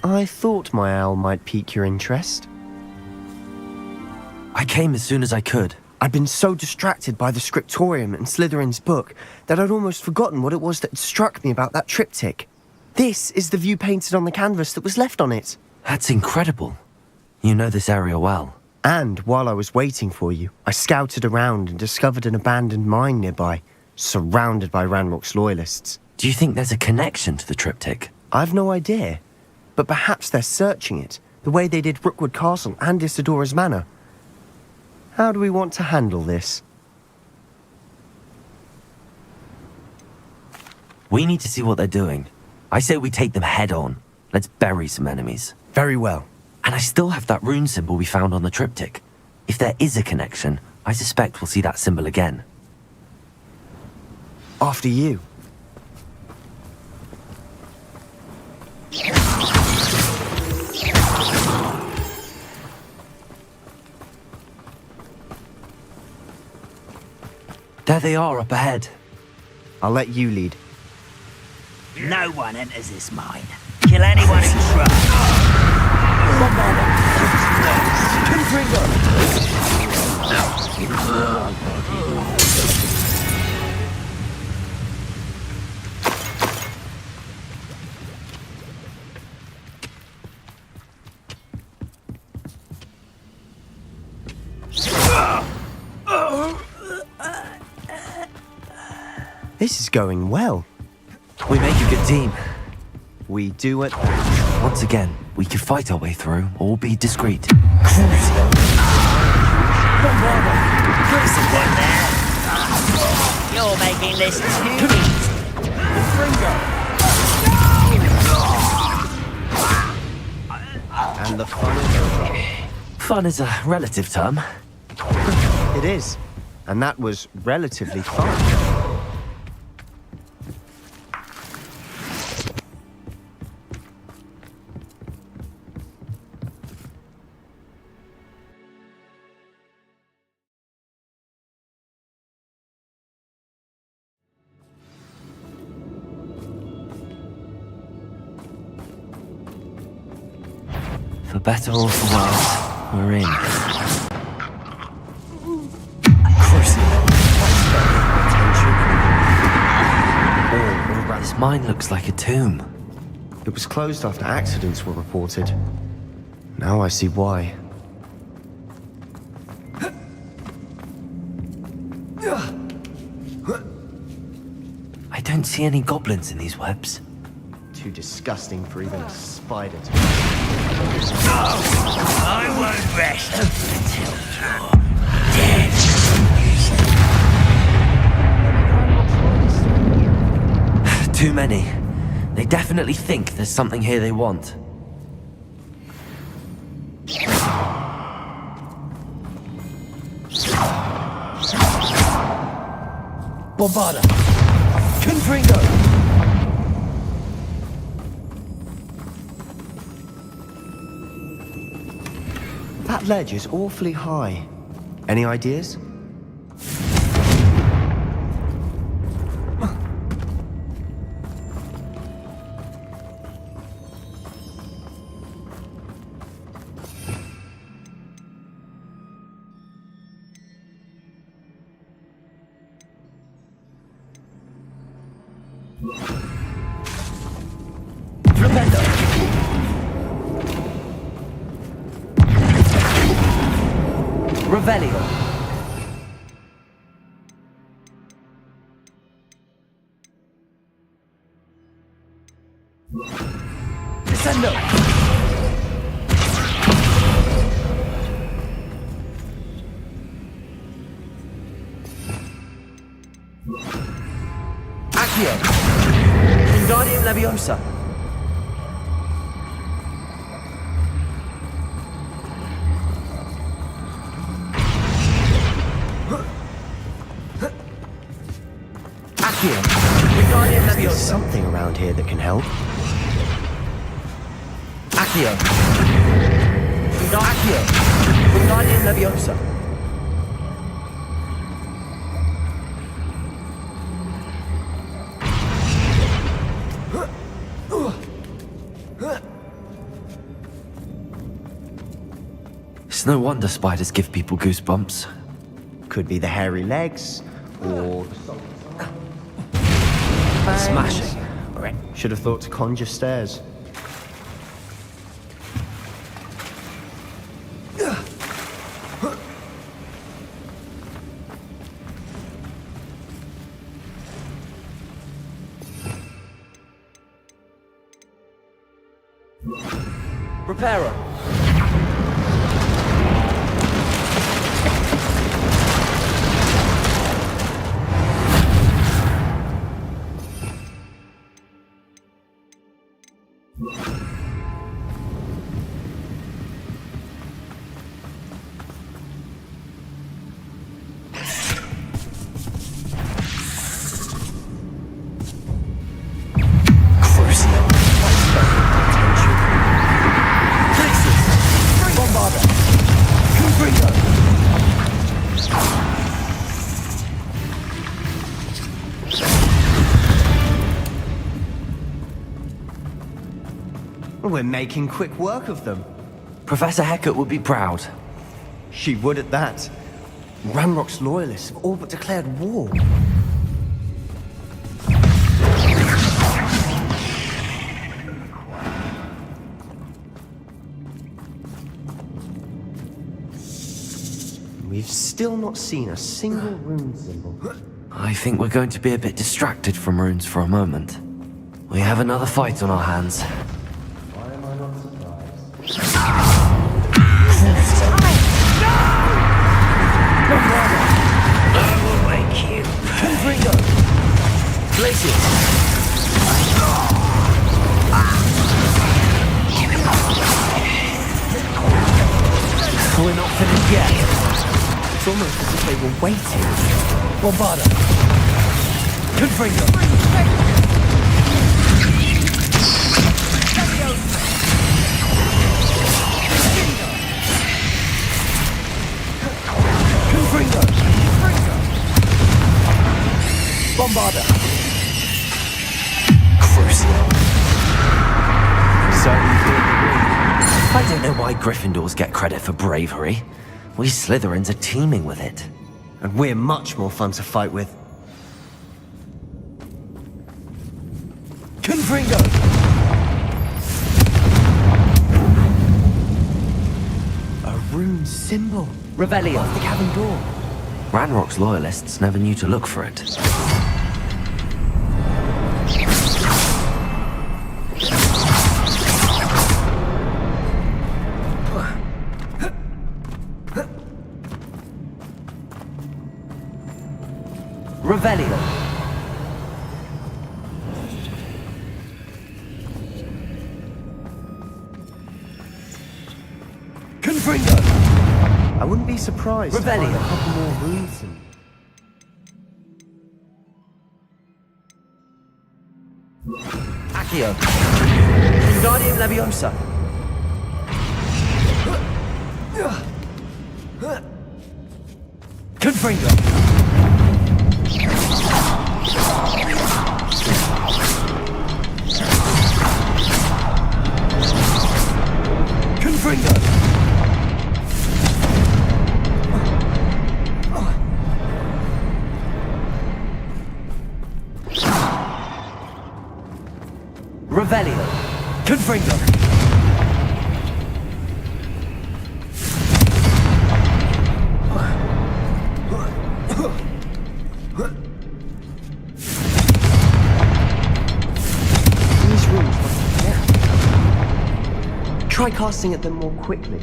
I thought my owl might pique your interest. I came as soon as I could. I'd been so distracted by the scriptorium and Slytherin's book that I'd almost forgotten what it was that struck me about that triptych. This is the view painted on the canvas that was left on it. That's incredible. You know this area well. And while I was waiting for you, I scouted around and discovered an abandoned mine nearby, surrounded by Ranrock's loyalists. Do you think there's a connection to the triptych? I've no idea, but perhaps they're searching it, the way they did Rookwood Castle and Isidora's Manor. How do we want to handle this? We need to see what they're doing. I say we take them head on. Let's bury some enemies. Very well. And I still have that rune symbol we found on the triptych. If there is a connection, I suspect we'll see that symbol again. After you. There they are up ahead. I'll let you lead. No one enters this mine. Kill anyone who tries. This is going well. We make a good team. We do it that. Once again, we could fight our way through or be discreet. You're making this too easy. And the fun is over. Fun is a relative term. It is. And that was relatively fun. For better or for worse, we're in. This mine looks like a tomb. It was closed after accidents were reported. Now I see why. I don't see any goblins in these webs. Too disgusting for even a spider to... I won't rest until you're dead. Too many. They definitely think there's something here they want. Bombarda! Confringo! That ledge is awfully high. Any ideas? Revelio. Descendo! Accio! Wingardium Leviosa! There's something around here that can help. Accio! Wingardium Leviosa! It's no wonder spiders give people goosebumps. Could be the hairy legs, or Smashing. should have thought to conjure stairs. Reparo. We're making quick work of them. Professor Hecat would be proud. She would at that. Ranrock's loyalists have all but declared war. We've still not seen a single rune symbol. I think we're going to be a bit distracted from runes for a moment. We have another fight on our hands. I will wake you. Confringo. Glacius. We're not finished yet. It's almost as if they were waiting. Bombarda. Confringo. Confringo. Bombarda. Crucio. Certainly feel the wind. I don't know why Gryffindors get credit for bravery. We Slytherins are teeming with it. And we're much more fun to fight with. Confringo. A rune symbol. Revelio. Above the cabin door. Ranrock's loyalists never knew to look for it. Revelio. Confringo. I wouldn't be surprised to Revelio. find a couple more rune symbols. Accio. Wingardium Leviosa. Confringo. Confringo. Revelio. Confringo. These runes must be there. Try casting at them more quickly.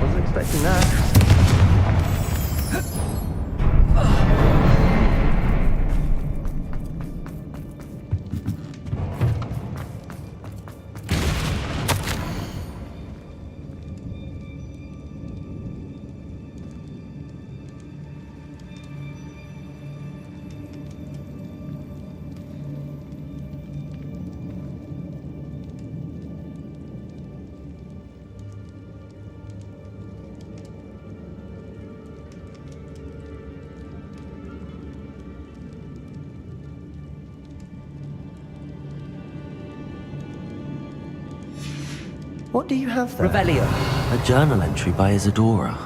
Wasn't expecting that. What do you have there? Revelio. A journal entry by Isadora.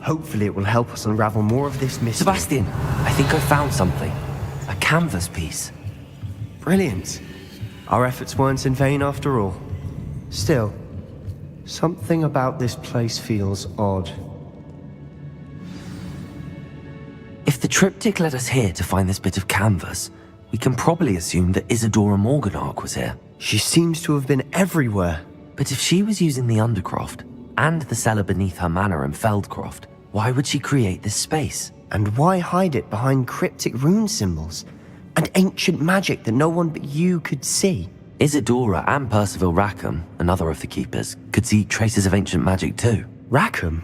Hopefully it will help us unravel more of this mystery. Sebastian, I think I found something. A canvas piece. Brilliant. Our efforts weren't in vain after all. Still, something about this place feels odd. If the triptych led us here to find this bit of canvas, we can probably assume that Isadora Morganark was here. She seems to have been everywhere. But if she was using the Undercroft and the cellar beneath her manor in Feldcroft, why would she create this space? And why hide it behind cryptic rune symbols and ancient magic that no one but you could see? Isadora and Percival Rackham, another of the keepers, could see traces of ancient magic too. Rackham?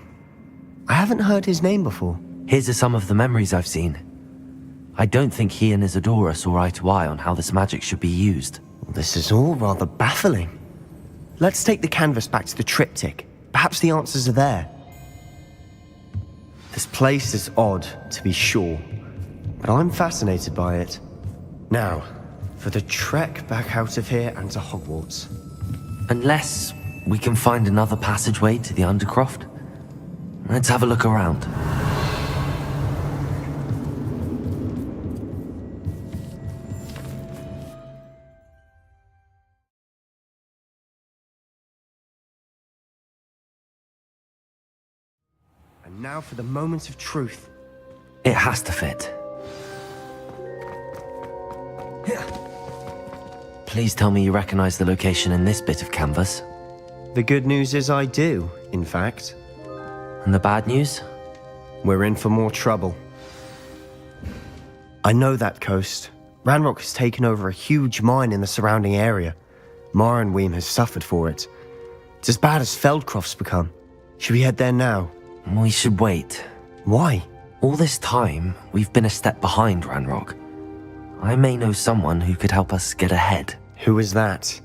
I haven't heard his name before. Here's are some of the memories I've seen. I don't think he and Isadora saw eye to eye on how this magic should be used. This is all rather baffling. Let's take the canvas back to the triptych. Perhaps the answers are there. This place is odd, to be sure, but I'm fascinated by it. Now, for the trek back out of here and to Hogwarts. Unless we can find another passageway to the Undercroft. Let's have a look around. And now for the moment of truth. It has to fit. Please tell me you recognize the location in this bit of canvas. The good news is I do, in fact. And the bad news? We're in for more trouble. I know that coast. Ranrock has taken over a huge mine in the surrounding area. Mornweem has suffered for it. It's as bad as Feldcroft's become. Should we head there now? We should wait. Why? All this time, we've been a step behind Ranrock. I may know someone who could help us get ahead. Who is that?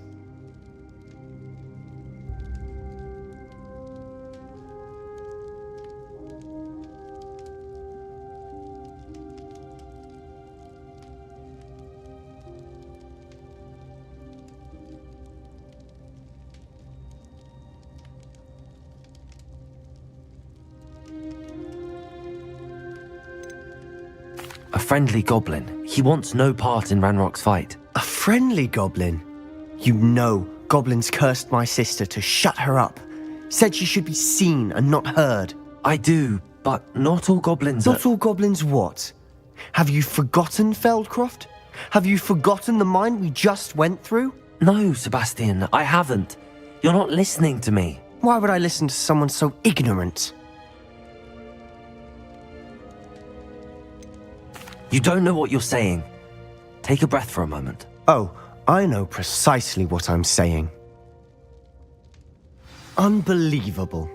A friendly goblin. He wants no part in Ranrock's fight. A friendly goblin? You know goblins cursed my sister to shut her up. Said she should be seen and not heard. I do, but not all goblins Not all goblins what? Have you forgotten Feldcroft? Have you forgotten the mine we just went through? No, Sebastian, I haven't. You're not listening to me. Why would I listen to someone so ignorant? You don't know what you're saying. Take a breath for a moment. Oh, I know precisely what I'm saying. Unbelievable.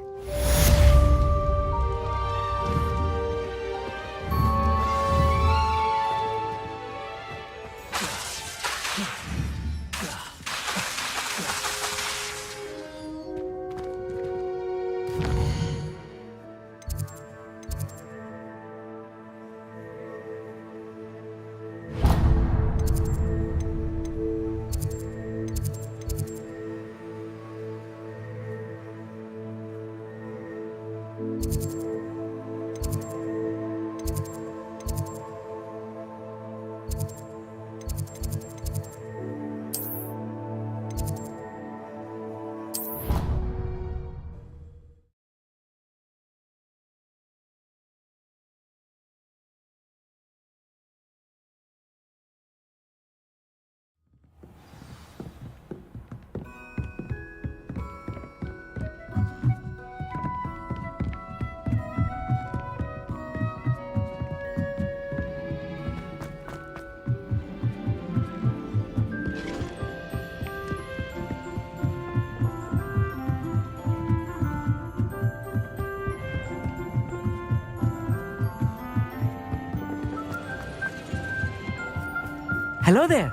Hello there.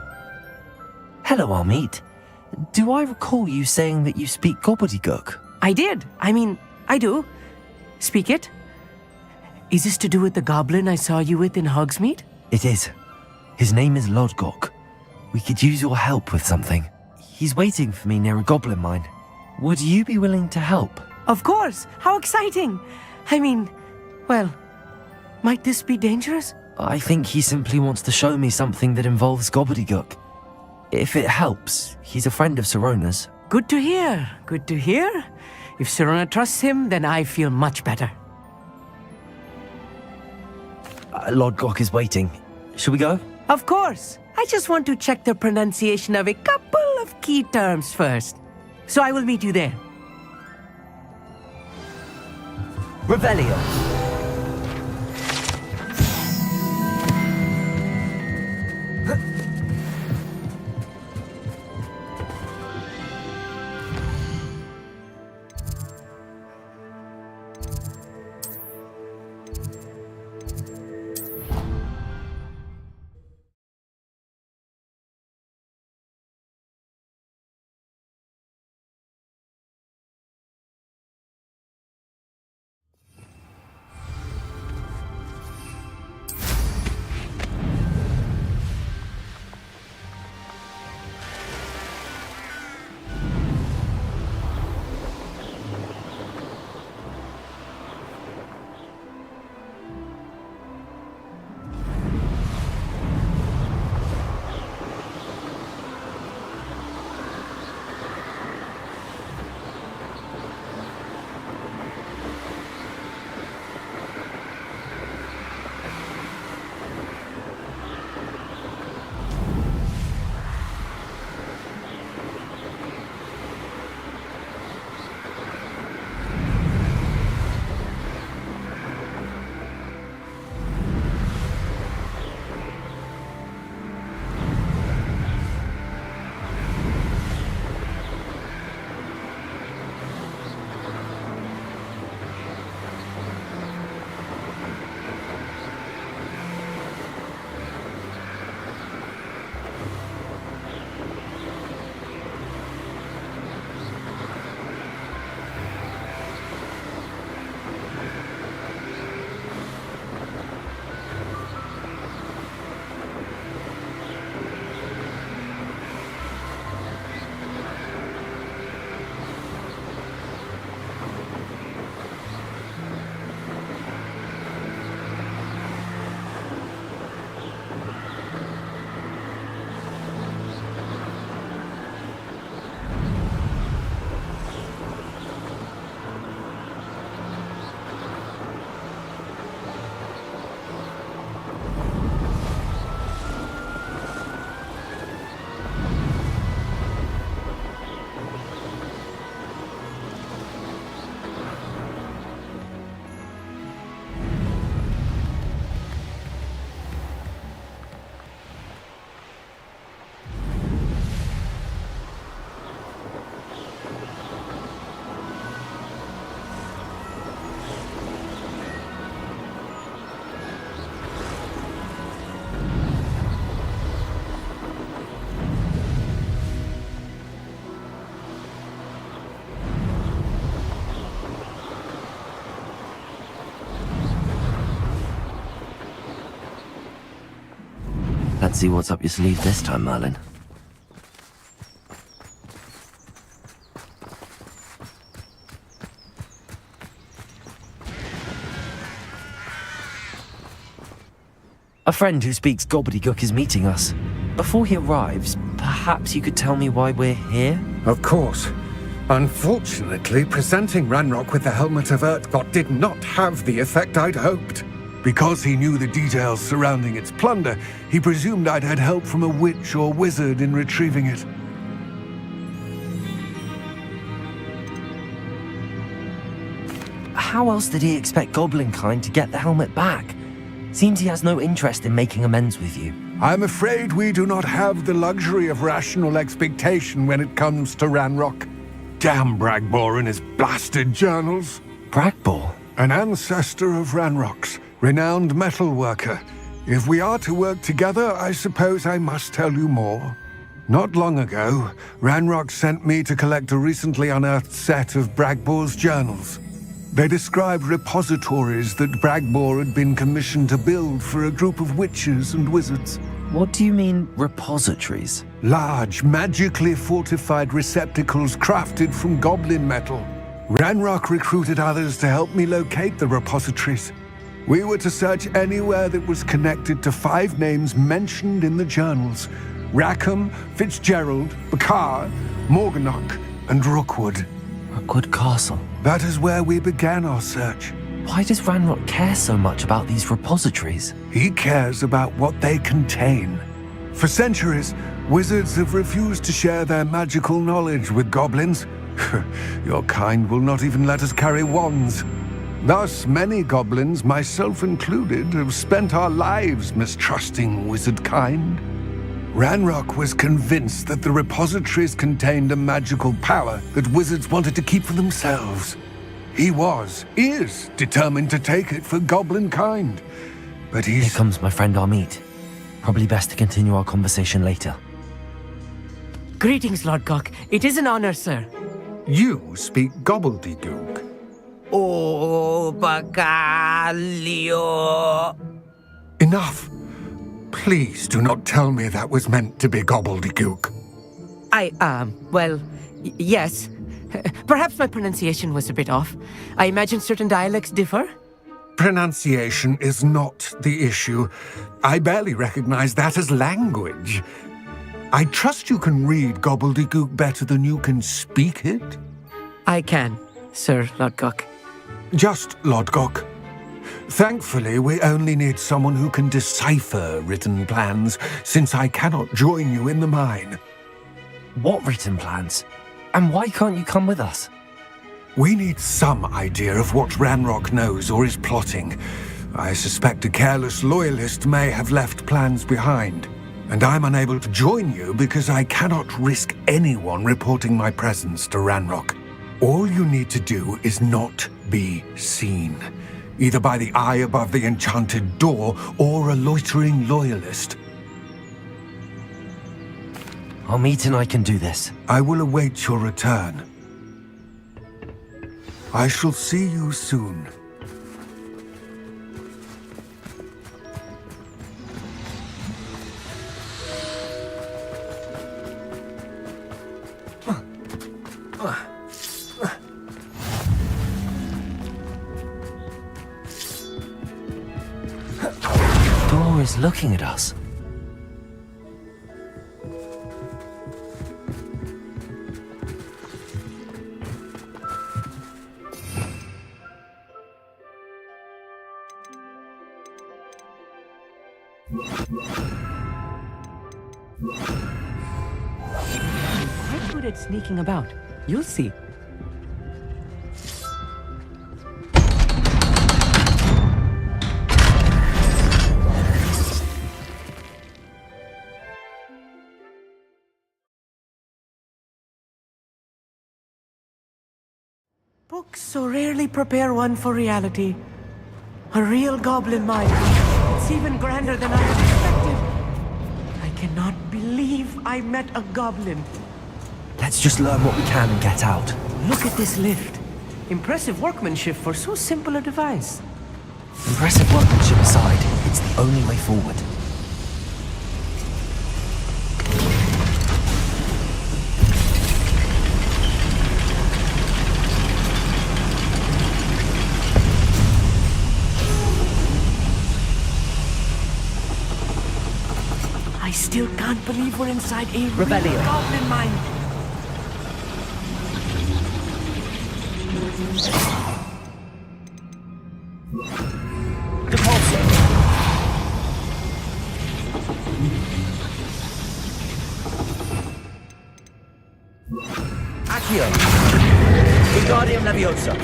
Hello, Armeet. Do I recall you saying that you speak gobbledygook? I did. I do. Speak it. Is this to do with the goblin I saw you with in Hogsmeade? It is. His name is Lodgok. We could use your help with something. He's waiting for me near a goblin mine. Would you be willing to help? Of course! How exciting! I mean, well, might this be dangerous? I think he simply wants to show me something that involves gobbledygook. If it helps, he's a friend of Sirona's. Good to hear. Good to hear. If Sirona trusts him, then I feel much better. Lodgok is waiting. Shall we go? Of course. I just want to check the pronunciation of a couple of key terms first. So I will meet you there. Revelio. Let's see what's up your sleeve this time, Merlin. A friend who speaks gobbledygook is meeting us. Before he arrives, perhaps you could tell me why we're here? Of course. Unfortunately, presenting Ranrock with the Helmet of Urtkot did not have the effect I'd hoped. Because he knew the details surrounding its plunder, he presumed I'd had help from a witch or wizard in retrieving it. How else did he expect Goblinkind to get the helmet back? Seems he has no interest in making amends with you. I'm afraid we do not have the luxury of rational expectation when it comes to Ranrock. Damn Bragbor and his blasted journals. Bragbor? An ancestor of Ranrock's, renowned metal worker. If we are to work together, I suppose I must tell you more. Not long ago, Ranrock sent me to collect a recently unearthed set of Bragbor's journals. They described repositories that Bragbor had been commissioned to build for a group of witches and wizards. What do you mean, repositories? Large, magically fortified receptacles crafted from goblin metal. Ranrock recruited others to help me locate the repositories. We were to search anywhere that was connected to 5 names mentioned in the journals: Rackham, Fitzgerald, Bakar, Morganach, and Rookwood. Rookwood Castle. That is where we began our search. Why does Ranrock care so much about these repositories? He cares about what they contain. For centuries, wizards have refused to share their magical knowledge with goblins. Your kind will not even let us carry wands. Thus, many goblins, myself included, have spent our lives mistrusting wizard kind. Ranrock was convinced that the repositories contained a magical power that wizards wanted to keep for themselves. He is determined to take it for goblin kind. But Here comes my friend Amit. Probably best to continue our conversation later. Greetings, Lord Cock. It is an honor, sir. You speak gobbledygook. Oh, Bacalio. Enough. Please do not tell me that was meant to be gobbledygook. Yes. Perhaps my pronunciation was a bit off. I imagine certain dialects differ. Pronunciation is not the issue. I barely recognize that as language. I trust you can read gobbledygook better than you can speak it? I can, Sir Lodgok. Just Lodgok. Thankfully, we only need someone who can decipher written plans, since I cannot join you in the mine. What written plans? And why can't you come with us? We need some idea of what Ranrock knows or is plotting. I suspect a careless loyalist may have left plans behind. And I'm unable to join you because I cannot risk anyone reporting my presence to Ranrock. All you need to do is not be seen, either by the eye above the enchanted door or a loitering loyalist. Amit and I can do this. I will await your return. I shall see you soon. The door is looking at us. Quite good at sneaking about. You'll see. Books so rarely prepare one for reality. A real goblin mind. It's even grander than I had expected. I cannot believe I met a goblin. Let's just learn what we can and get out. Look at this lift. Impressive workmanship for so simple a device. Impressive workmanship aside, it's the only way forward. I still can't believe we're inside a Revelio. real goblin mine. Depulso. Accio. Wingardium Leviosa.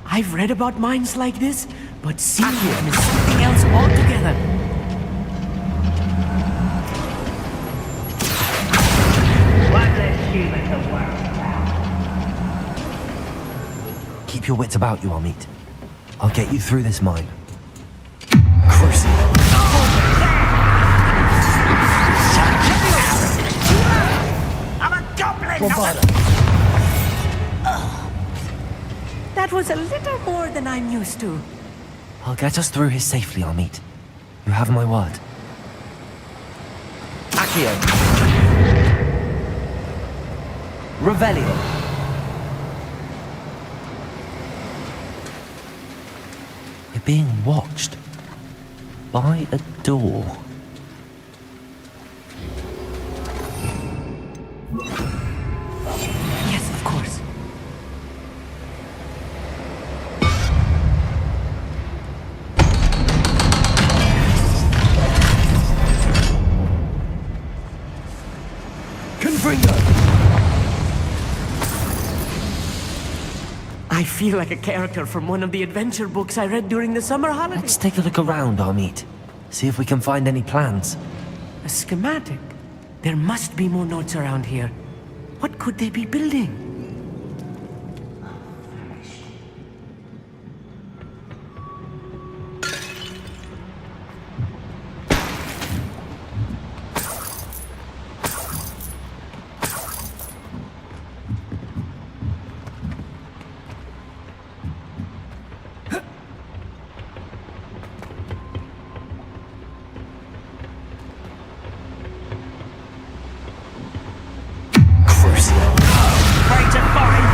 I've read about mines like this, but seeing them is something else altogether. One less human to worry about. Keep your wits about you, Amit. I'll get you through this mine. Crucible. That was a little more than I'm used to. I'll get us through here safely, Amit. You have my word. Accio. Revelio. We're being watched. By a door. Yes, of course. Confringo! I feel like a character from one of the adventure books I read during the summer holidays. Let's take a look around, Amit. See if we can find any plans. A schematic. There must be more notes around here. What could they be building? Pray to find.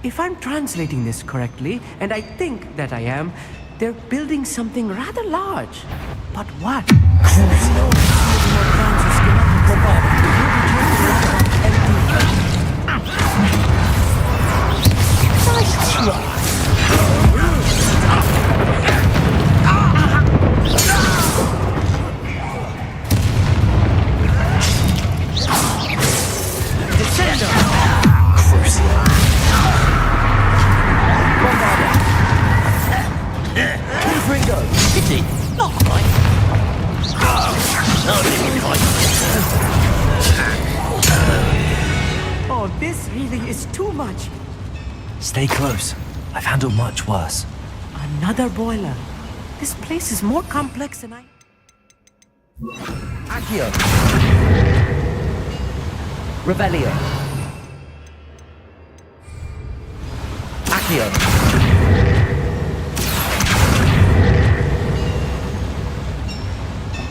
If I'm translating this correctly, and I think that I am, they're building something rather large. But what? Not quite. Not even quite. Oh, this really is too much. Stay close. I've handled much worse. Another boiler. This place is more complex than I... Accio. Revelio. Accio.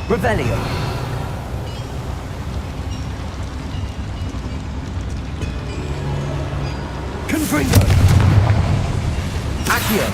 Revelio. Confringo! Accio.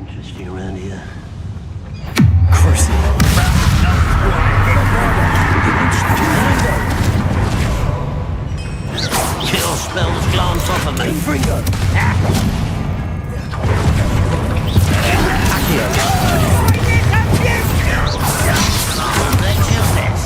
Interesting around here. Kill spells glance off of me. Confringo! That's your best.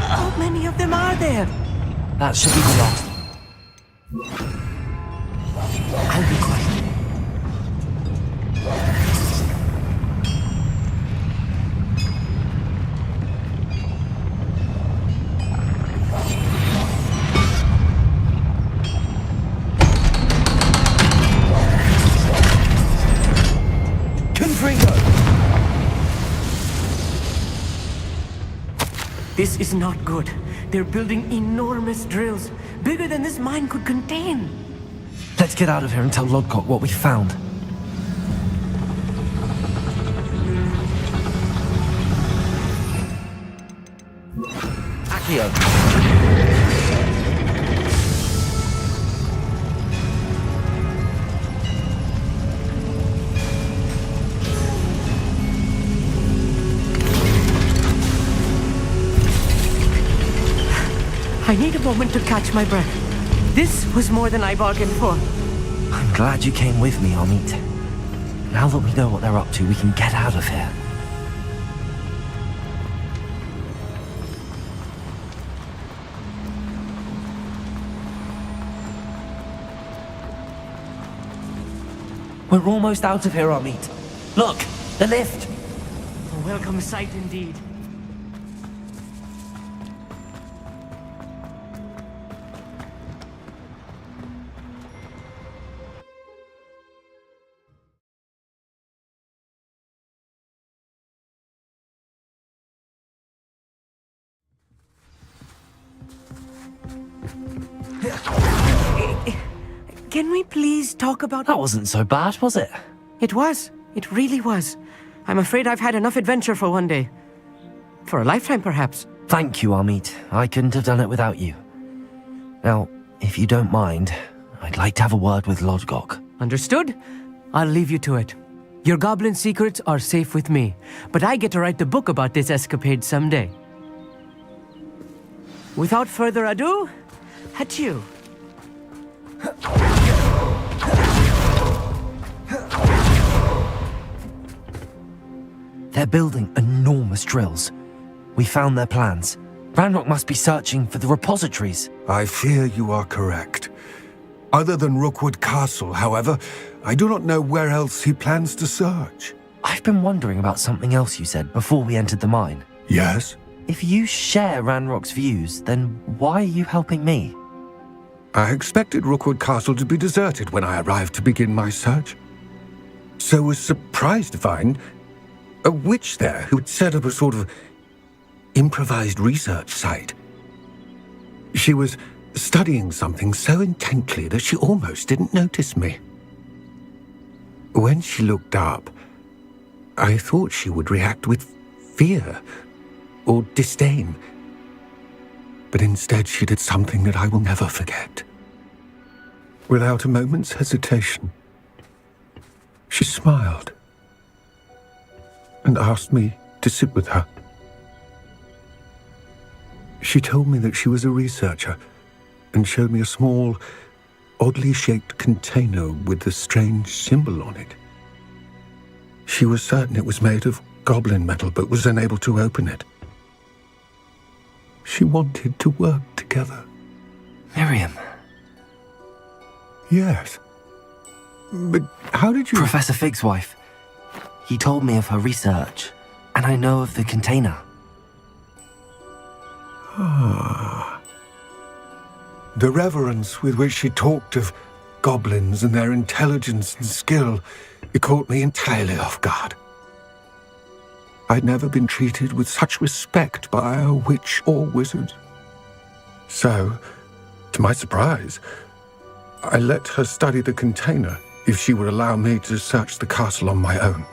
How many of them are there? That should be the last. I'll be quiet. Confringo! This is not good. They're building enormous drills, bigger than this mine could contain. Let's Let's get out of here and tell Lodgok what we found. Accio. I need a moment to catch my breath. This was more than I bargained for. I'm glad you came with me, Amit. Now that we know what they're up to, we can get out of here. We're almost out of here, Amit. Look, the lift. A welcome sight indeed. Can we please talk about... That wasn't so bad, was it? It was. It really was. I'm afraid I've had enough adventure for one day. For a lifetime, perhaps. Thank you, Amit. I couldn't have done it without you. Now, if you don't mind, I'd like to have a word with Lodgok. Understood? I'll leave you to it. Your goblin secrets are safe with me, but I get to write the book about this escapade someday. Without further ado, adieu. They're building enormous drills. We found their plans. Ranrock must be searching for the repositories. I fear you are correct. Other than Rookwood Castle, however, I do not know where else he plans to search. I've been wondering about something else you said before we entered the mine. Yes? If you share Ranrock's views, then why are you helping me? I expected Rookwood Castle to be deserted when I arrived to begin my search. So was surprised to find a witch there who had set up a sort of improvised research site. She was studying something so intently that she almost didn't notice me. When she looked up, I thought she would react with fear or disdain. But instead she did something that I will never forget. Without a moment's hesitation, she smiled and asked me to sit with her. She told me that she was a researcher and showed me a small, oddly shaped container with a strange symbol on it. She was certain it was made of goblin metal, but was unable to open it. She wanted to work together. Miriam. Yes. But how did you... Professor Fig's wife. He told me of her research, and I know of the container. Ah. The reverence with which she talked of goblins and their intelligence and skill, it caught me entirely off guard. I'd never been treated with such respect by a witch or wizard. So, to my surprise, I let her study the container if she would allow me to search the castle on my own.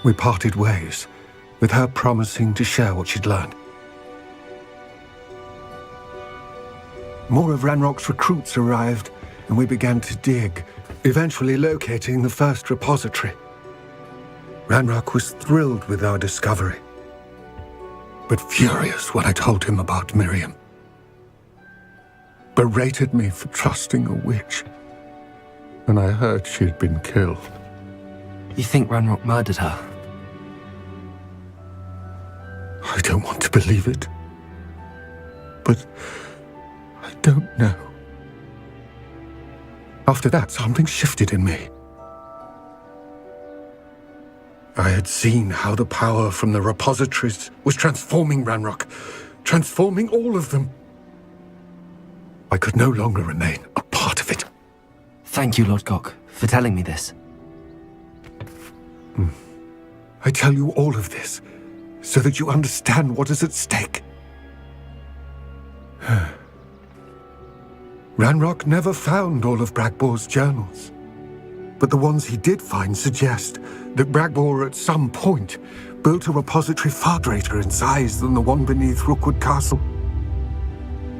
We parted ways, with her promising to share what she'd learned. More of Ranrock's recruits arrived, and we began to dig, eventually locating the first repository. Ranrock was thrilled with our discovery, but furious when I told him about Miriam. Berated me for trusting a witch, and I heard she had been killed. You think Ranrock murdered her? I don't want to believe it, but I don't know. After that, something shifted in me. I had seen how the power from the repositories was transforming Ranrock, transforming all of them. I could no longer remain a part of it. Thank you, Lodgok, for telling me this. I tell you all of this so that you understand what is at stake. Ranrock never found all of Bragbor's journals. But the ones he did find suggest that Bragbor at some point built a repository far greater in size than the one beneath Rookwood Castle.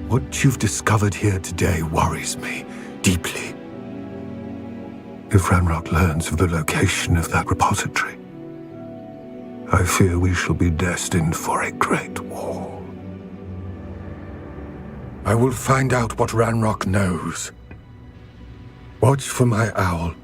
What you've discovered here today worries me deeply. If Ranrock learns of the location of that repository, I fear we shall be destined for a great war. I will find out what Ranrock knows. Watch for my owl.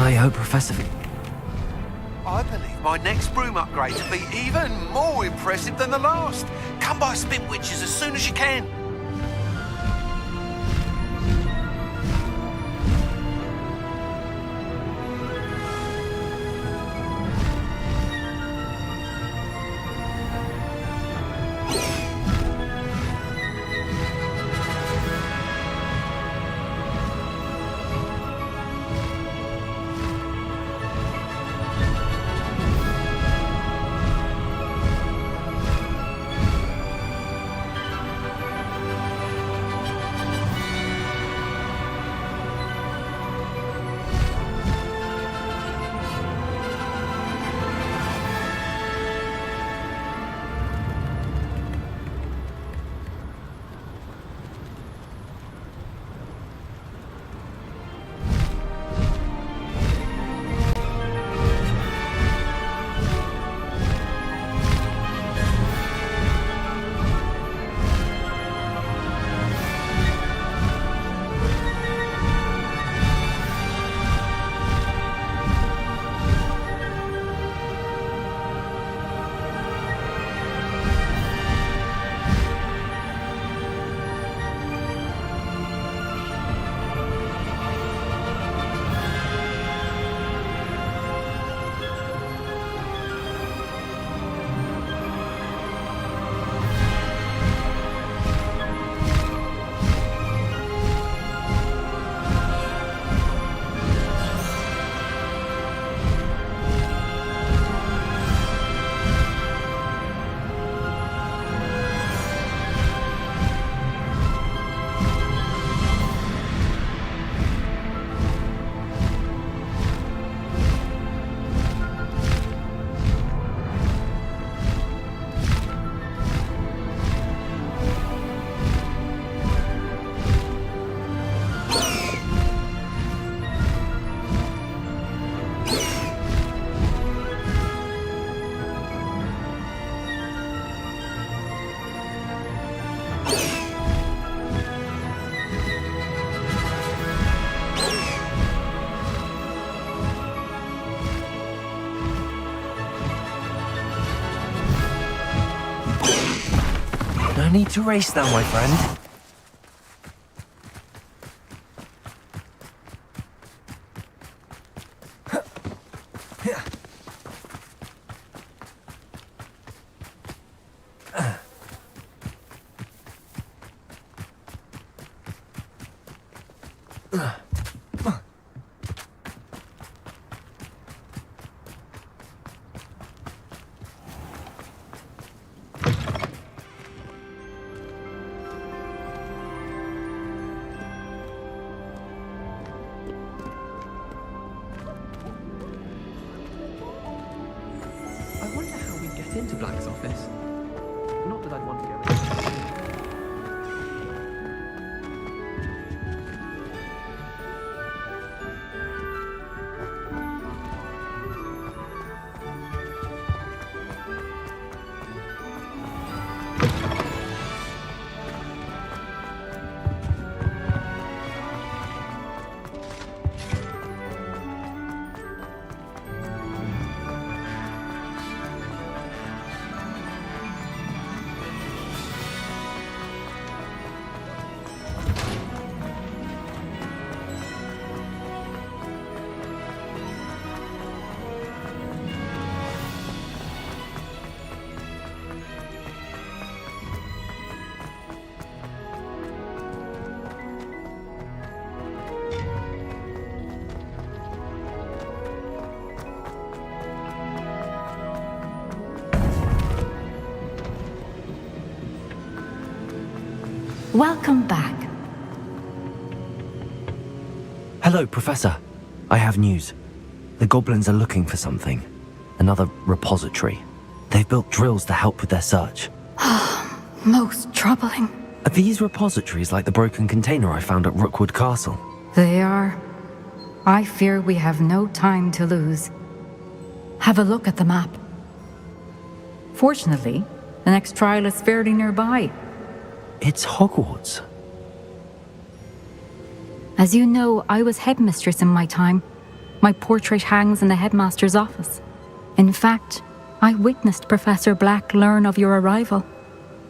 I hope Professor... I believe my next broom upgrade will be even more impressive than the last. Come by Spitwitches as soon as you can. No need to race now, my friend. I wonder how we get into Black's office. Not that I'd want to go in. Welcome back. Hello, Professor. I have news. The goblins are looking for something. Another repository. They've built drills to help with their search. Most troubling. Are these repositories like the broken container I found at Rookwood Castle? They are. I fear we have no time to lose. Have a look at the map. Fortunately, the next trial is fairly nearby. It's Hogwarts. As you know, I was headmistress in my time. My portrait hangs in the headmaster's office. In fact, I witnessed Professor Black learn of your arrival.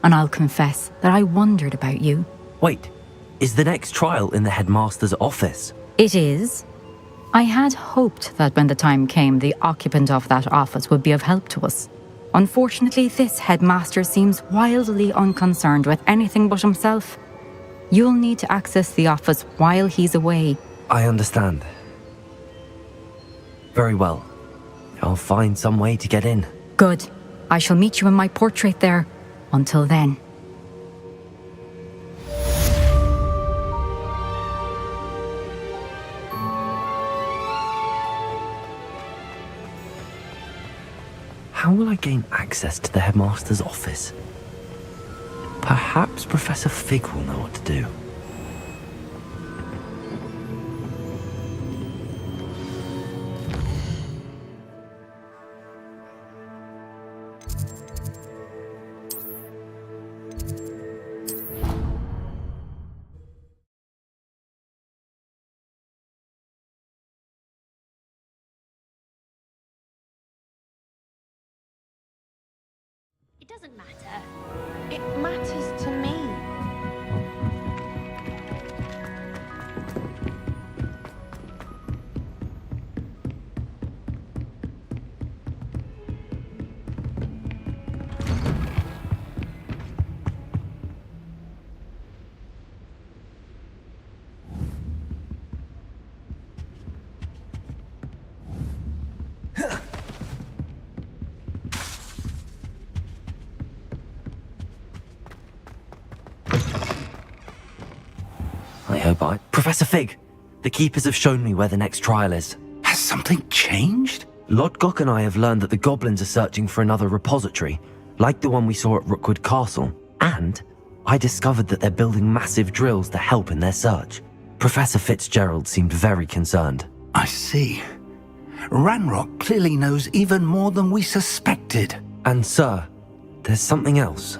And I'll confess that I wondered about you. Wait, is the next trial in the headmaster's office? It is. I had hoped that when the time came, the occupant of that office would be of help to us. Unfortunately, this headmaster seems wildly unconcerned with anything but himself. You'll need to access the office while he's away. I understand. Very well. I'll find some way to get in. Good. I shall meet you in my portrait there. Until then. How will I gain access to the headmaster's office? Perhaps Professor Fig will know what to do. It doesn't matter. It matters to me. Professor Fig, the Keepers have shown me where the next trial is. Has something changed? Lodgok and I have learned that the goblins are searching for another repository, like the one we saw at Rookwood Castle. And I discovered that they're building massive drills to help in their search. Professor Fitzgerald seemed very concerned. I see. Ranrock clearly knows even more than we suspected. And sir, there's something else.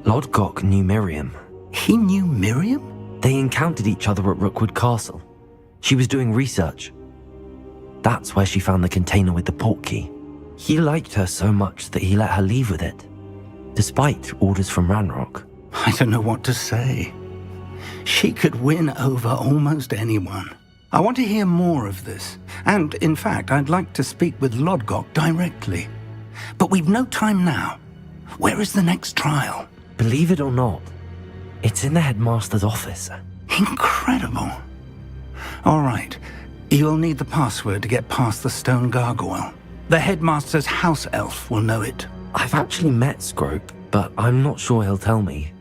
Lodgok knew Miriam. He knew Miriam? They encountered each other at Rookwood Castle. She was doing research. That's where she found the container with the portkey. He liked her so much that he let her leave with it, despite orders from Ranrock. I don't know what to say. She could win over almost anyone. I want to hear more of this. And, in fact, I'd like to speak with Lodgok directly. But we've no time now. Where is the next trial? Believe it or not, it's in the headmaster's office. Incredible. All right. You'll need the password to get past the stone gargoyle. The headmaster's house elf will know it. I've actually met Scrope, but I'm not sure he'll tell me.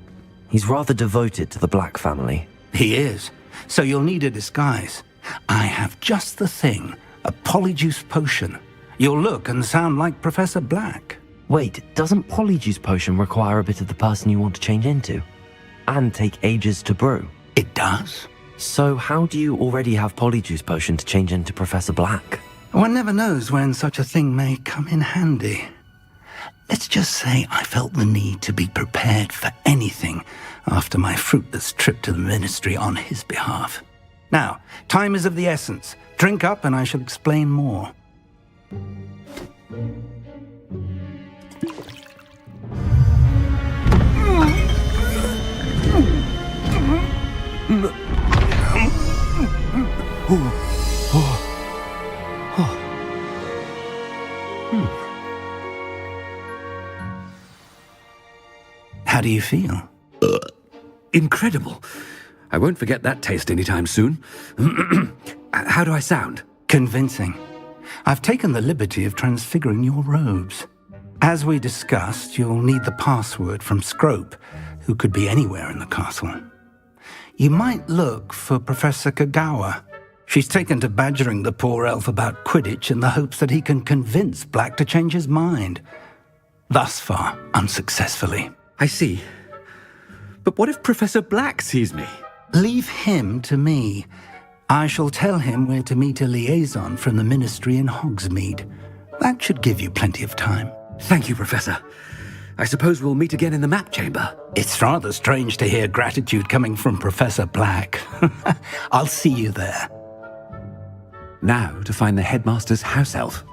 He's rather devoted to the Black family. He is. So you'll need a disguise. I have just the thing. A polyjuice potion. You'll look and sound like Professor Black. Wait, doesn't Polyjuice Potion require a bit of the person you want to change into? And take ages to brew? It does. So how do you already have Polyjuice Potion to change into Professor Black? One never knows when such a thing may come in handy. Let's just say I felt the need to be prepared for anything after my fruitless trip to the Ministry on his behalf. Now, time is of the essence. Drink up and I shall explain more. How do you feel? Incredible. I won't forget that taste anytime soon. How do I sound? Convincing. I've taken the liberty of transfiguring your robes. As we discussed, you'll need the password from Scrope. who could be anywhere in the castle. You might look for Professor Kagawa. She's taken to badgering the poor elf about Quidditch in the hopes that he can convince Black to change his mind. Thus far, unsuccessfully. I see. But what if Professor Black sees me? Leave him to me. I shall tell him where to meet a liaison from the Ministry in Hogsmeade. That should give you plenty of time. Thank you, Professor. I suppose we'll meet again in the map chamber. It's rather strange to hear gratitude coming from Professor Black. I'll see you there. Now to find the headmaster's house elf.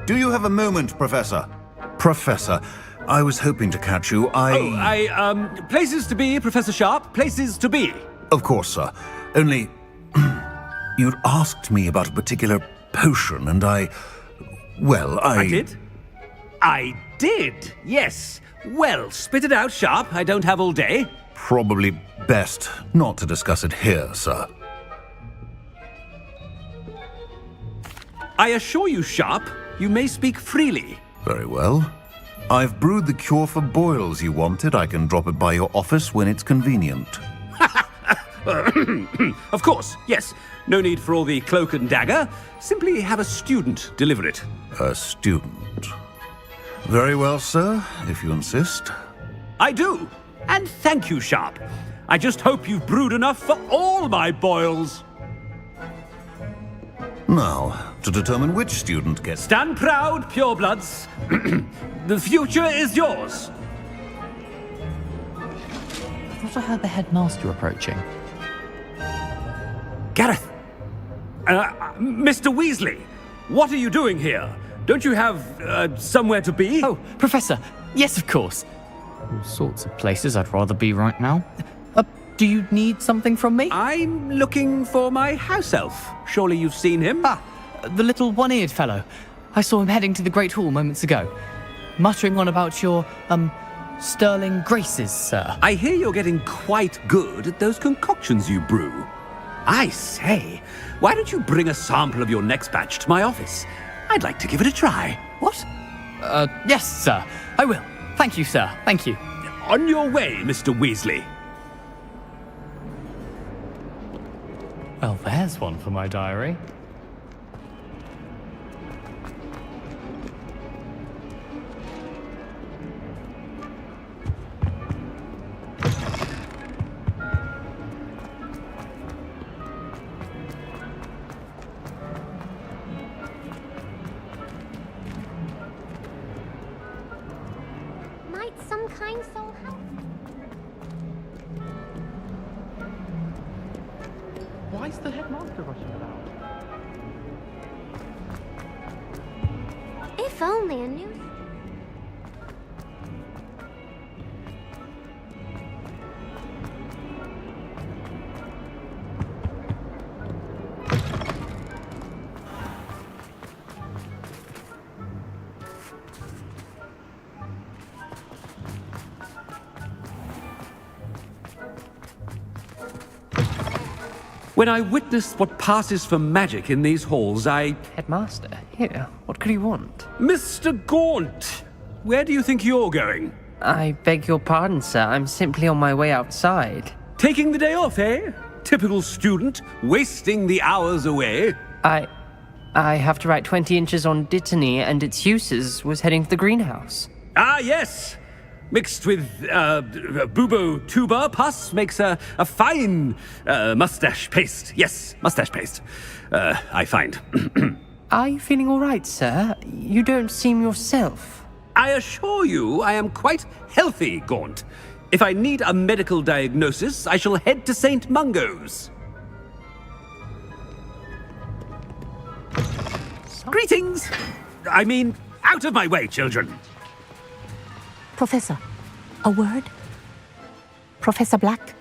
Do you have a moment, Professor? Professor, I was hoping to catch you. Places to be, Professor Sharp. Places to be. Of course, sir. Only... you'd asked me about a particular potion, and I did? I did, yes. Well, spit it out, Sharp. I don't have all day. Probably best not to discuss it here, sir. I assure you, Sharp, you may speak freely. Very well. I've brewed the cure for boils you wanted. I can drop it by your office when it's convenient. Of course, yes. No need for all the cloak and dagger. Simply have a student deliver it. A student. Very well, sir, if you insist. I do. And thank you, Sharp. I just hope you've brewed enough for all my boils. Now, to determine which student gets... Stand proud, purebloods. The future is yours. I thought I heard the headmaster approaching. Gareth! Mr. Weasley, what are you doing here? Don't you have somewhere to be? Oh, Professor, yes, of course. All sorts of places I'd rather be right now. Do you need something from me? I'm looking for my house elf. Surely you've seen him? Ah, the little one-eared fellow. I saw him heading to the Great Hall moments ago, muttering on about your, sterling graces, sir. I hear you're getting quite good at those concoctions you brew. I say, why don't you bring a sample of your next batch to my office? I'd like to give it a try. What? Yes, sir. I will. Thank you, sir. Thank you. On your way, Mr. Weasley. Well, there's one for my diary. Might some kind soul help? Why is the headmaster rushing about? If only a new... When I witnessed what passes for magic in these halls, Headmaster, here, what could he want? Mr. Gaunt, where do you think you're going? I beg your pardon, sir. I'm simply on my way outside. Taking the day off, eh? Typical student, wasting the hours away. I have to write 20 inches on Dittany and its uses. Was heading to the greenhouse. Ah, yes! Mixed with bubo tuber pus makes a fine mustache paste. Yes, mustache paste. I find. Are you feeling all right, sir? You don't seem yourself. I assure you I am quite healthy, Gaunt. If I need a medical diagnosis, I shall head to St. Mungo's. Greetings! I mean, out of my way, children. Professor, a word? Professor Black?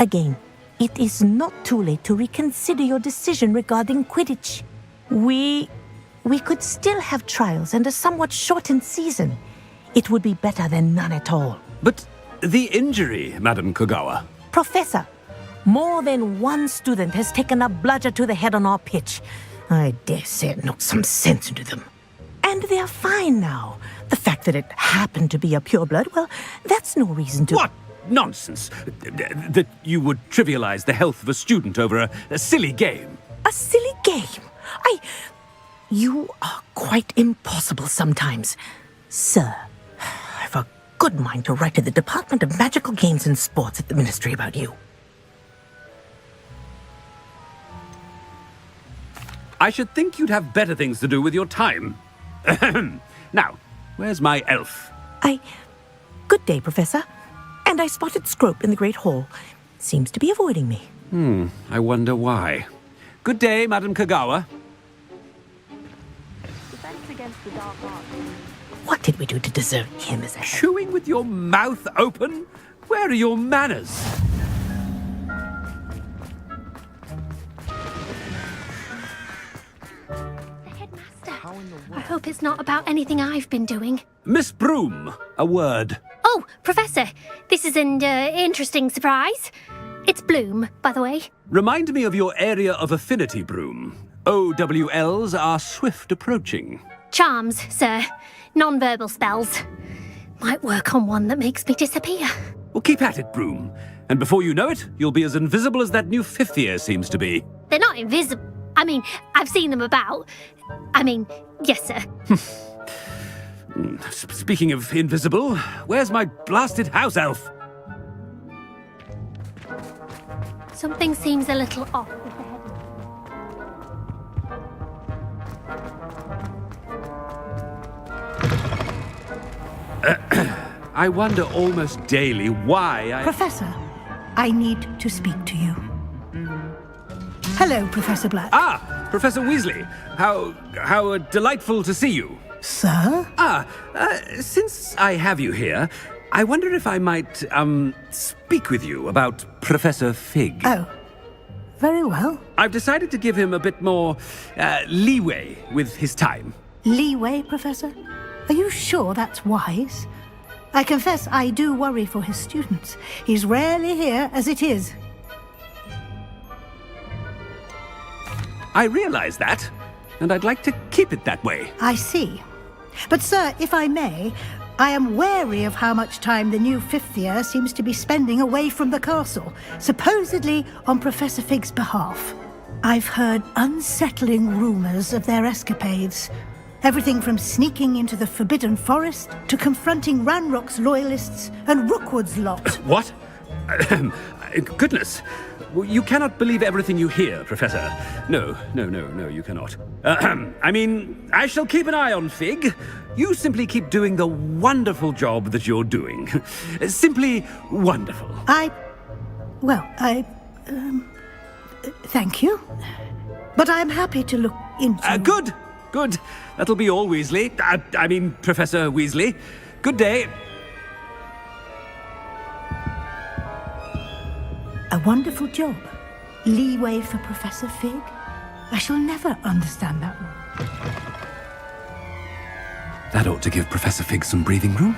Again, it is not too late to reconsider your decision regarding Quidditch. We could still have trials and a somewhat shortened season. It would be better than none at all. But the injury, Madam Kogawa. Professor, More than one student has taken a bludger to the head on our pitch. I dare say it knocked some sense into them. And they're fine now. The fact that it happened to be a pureblood, well, that's no reason to... What nonsense! That you would trivialize the health of a student over a silly game. A silly game? You are quite impossible sometimes. Sir, I've a good mind to write to the Department of Magical Games and Sports at the Ministry about you. I should think you'd have better things to do with your time. Now, where's my elf? Good day, Professor. And I spotted Scrope in the Great Hall. Seems to be avoiding me. I wonder why. Good day, Madam Kagawa. Defense against the dark arts. What did we do to deserve him as a head? Chewing with your mouth open? Where are your manners? I hope it's not about anything I've been doing. Miss Broom, a word. Oh, Professor, this is an interesting surprise. It's Bloom, by the way. Remind me of your area of affinity, Broom. OWLs are swift approaching. Charms, sir. Non-verbal spells. Might work on one that makes me disappear. Well, keep at it, Broom. And before you know it, you'll be as invisible as that new fifth year seems to be. They're not invisible. I mean, I've seen them about. Yes, sir. Speaking of invisible, where's my blasted house elf? Something seems a little off with the head. I wonder almost daily why Professor, I need to speak to you. Hello, Professor Black. Ah, Professor Weasley. How delightful to see you. Sir? Since I have you here, I wonder if I might, speak with you about Professor Fig. Oh, very well. I've decided to give him a bit more, leeway with his time. Leeway, Professor? Are you sure that's wise? I confess I do worry for his students. He's rarely here as it is. I realize that, and I'd like to keep it that way. I see. But, sir, if I may, I am wary of how much time the new fifth year seems to be spending away from the castle, supposedly on Professor Fig's behalf. I've heard unsettling rumors of their escapades. Everything from sneaking into the Forbidden Forest to confronting Ranrock's loyalists and Rookwood's lot. What? Goodness. You cannot believe everything you hear, Professor. No, you cannot. I shall keep an eye on Fig. You simply keep doing the wonderful job that you're doing. Simply wonderful. Thank you. But I'm happy to look into... Good. That'll be all, Weasley. Professor Weasley. Good day. A wonderful job. Leeway for Professor Fig? I shall never understand that one. That ought to give Professor Fig some breathing room.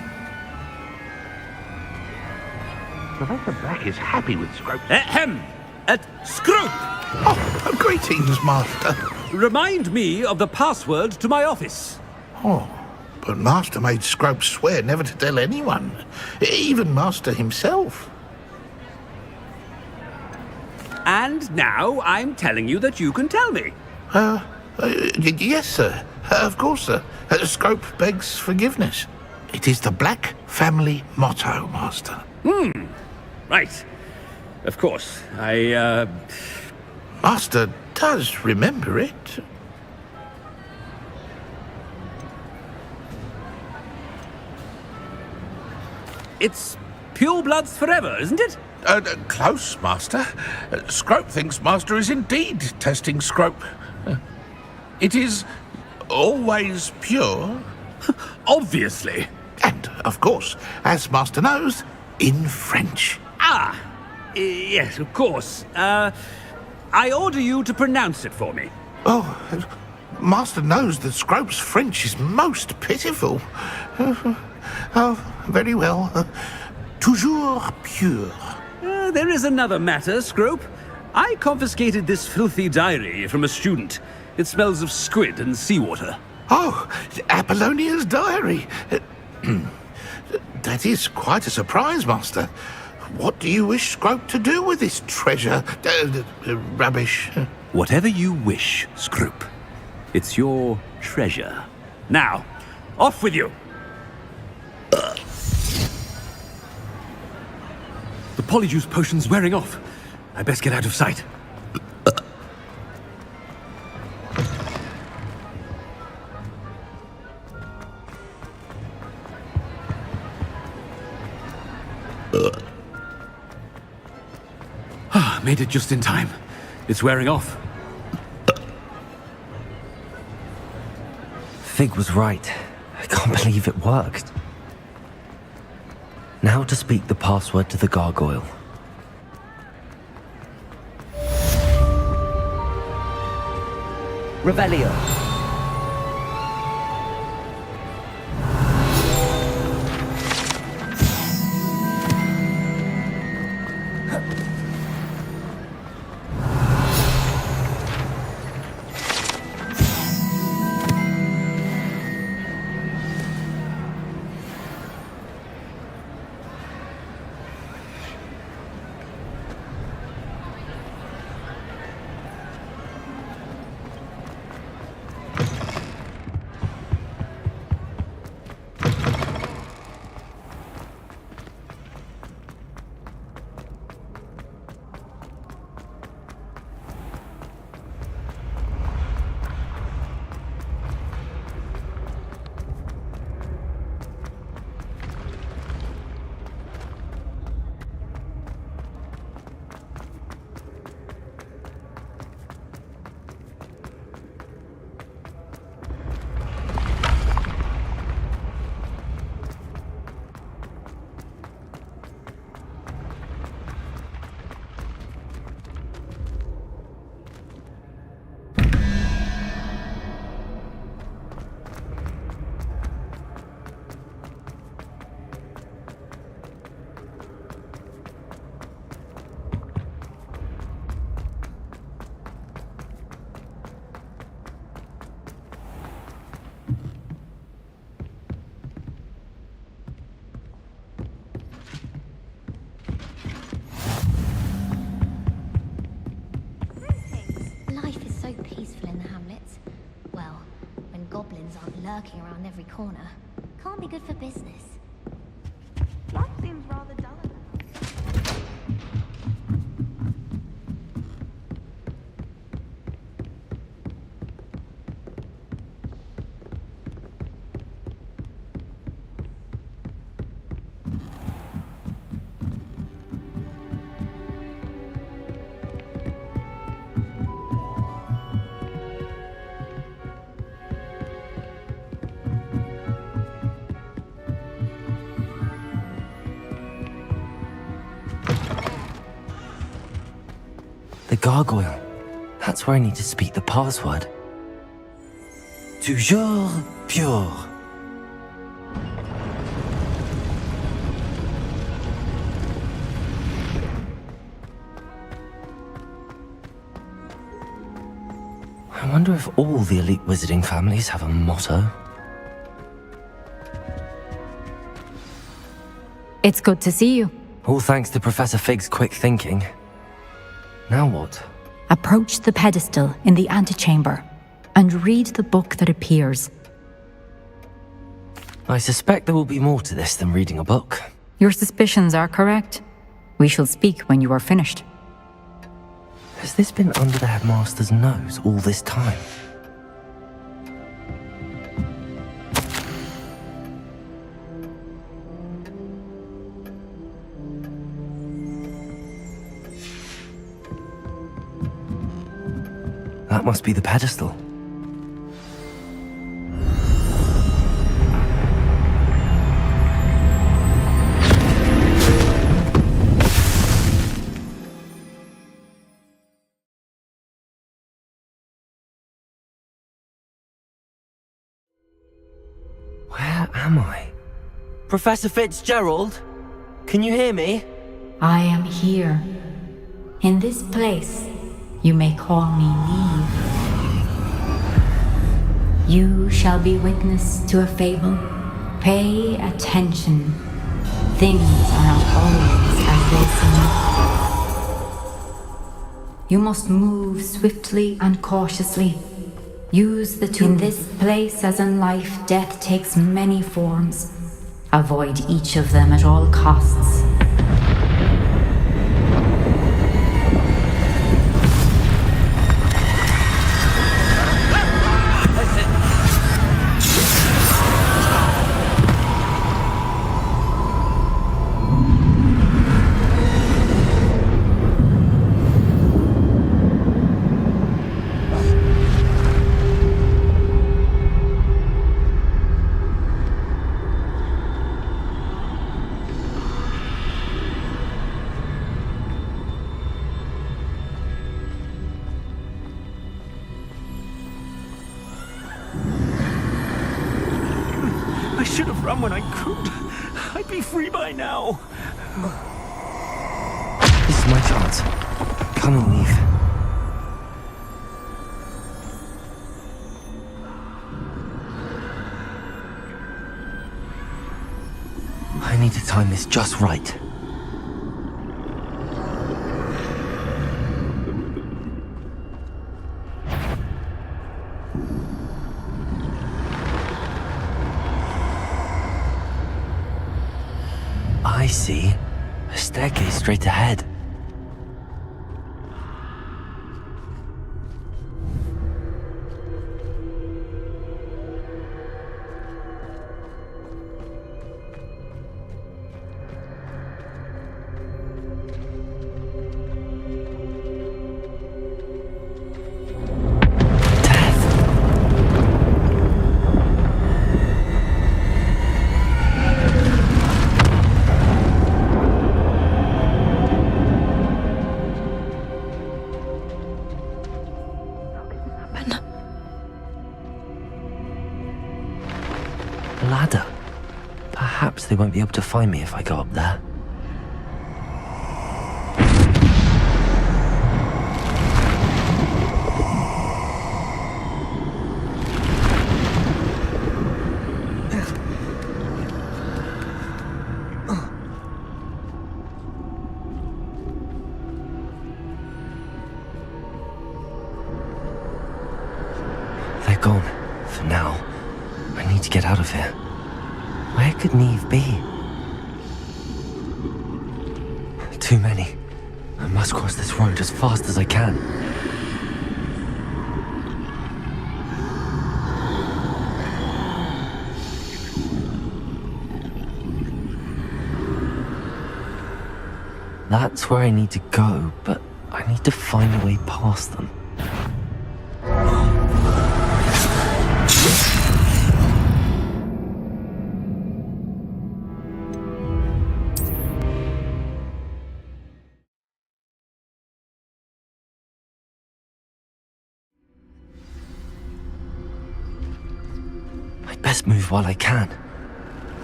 Professor Black is happy with Scrope. Scrope! Oh, greetings, Master. Remind me of the password to my office. Oh, but Master made Scrope swear never to tell anyone, even Master himself. And now I'm telling you that you can tell me. Yes, sir. Of course, sir. Scrope begs forgiveness. It is the Black family motto, Master. Right. Of course. Master does remember it. It's pure bloods forever, isn't it? Close, Master. Scrope thinks Master is indeed testing Scrope. It is always pure. Obviously. And, of course, as Master knows, in French. Yes, of course. I order you to pronounce it for me. Oh, Master knows that Scrope's French is most pitiful. Oh, very well. Toujours pure. There is another matter, Scrope. I confiscated this filthy diary from a student. It smells of squid and seawater. Oh, Apollonia's diary. That is quite a surprise, Master. What do you wish Scrope to do with this treasure? Rubbish. Whatever you wish, Scrope. It's your treasure. Now, off with you! The Polyjuice potion's wearing off. I best get out of sight. Made it just in time. It's wearing off. Fig was right. I can't believe it worked. Now to speak the password to the gargoyle. Revelio. Lurking around every corner. Can't be good for business. Life seems rather dull. The gargoyle. That's where I need to speak the password. Toujours pure. I wonder if all the elite wizarding families have a motto. It's good to see you. All thanks to Professor Fig's quick thinking. Now what? Approach the pedestal in the antechamber and read the book that appears. I suspect there will be more to this than reading a book. Your suspicions are correct. We shall speak when you are finished. Has this been under the headmaster's nose all this time? That must be the pedestal. Where am I? Professor Fitzgerald? Can you hear me? I am here. In this place, you may call me Neve. You shall be witness to a fable. Pay attention. Things are not always as they seem. You must move swiftly and cautiously. Use the tools. In this place, as in life, death takes many forms. Avoid each of them at all costs. I should have run when I could. I'd be free by now. This is my chance. Come on, Neve. I need to time this just right. I see. A staircase straight ahead. Ladder. Perhaps they won't be able to find me if I go up there. They're gone, for now. I need to get out of here. Where could Neve be? Too many. I must cross this road as fast as I can. That's where I need to go, but I need to find a way past them. Best move while I can.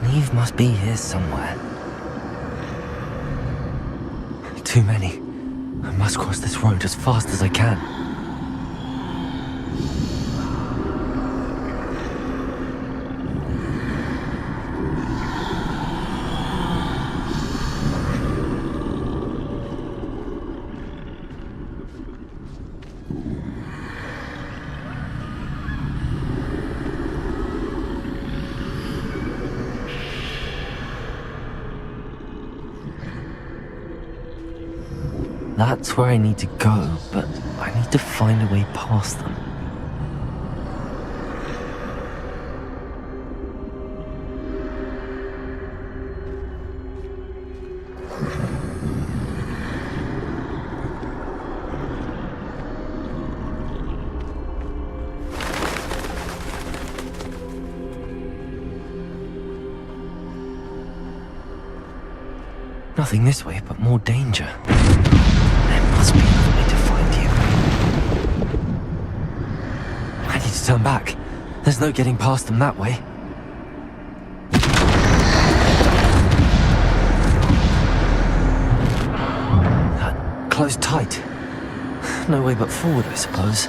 Neve must be here somewhere. Too many. I must cross this road as fast as I can. That's where I need to go, but I need to find a way past them. Nothing this way, but more danger. There must be another way to find you. I need to turn back. There's no getting past them that way. closed tight. No way but forward, I suppose.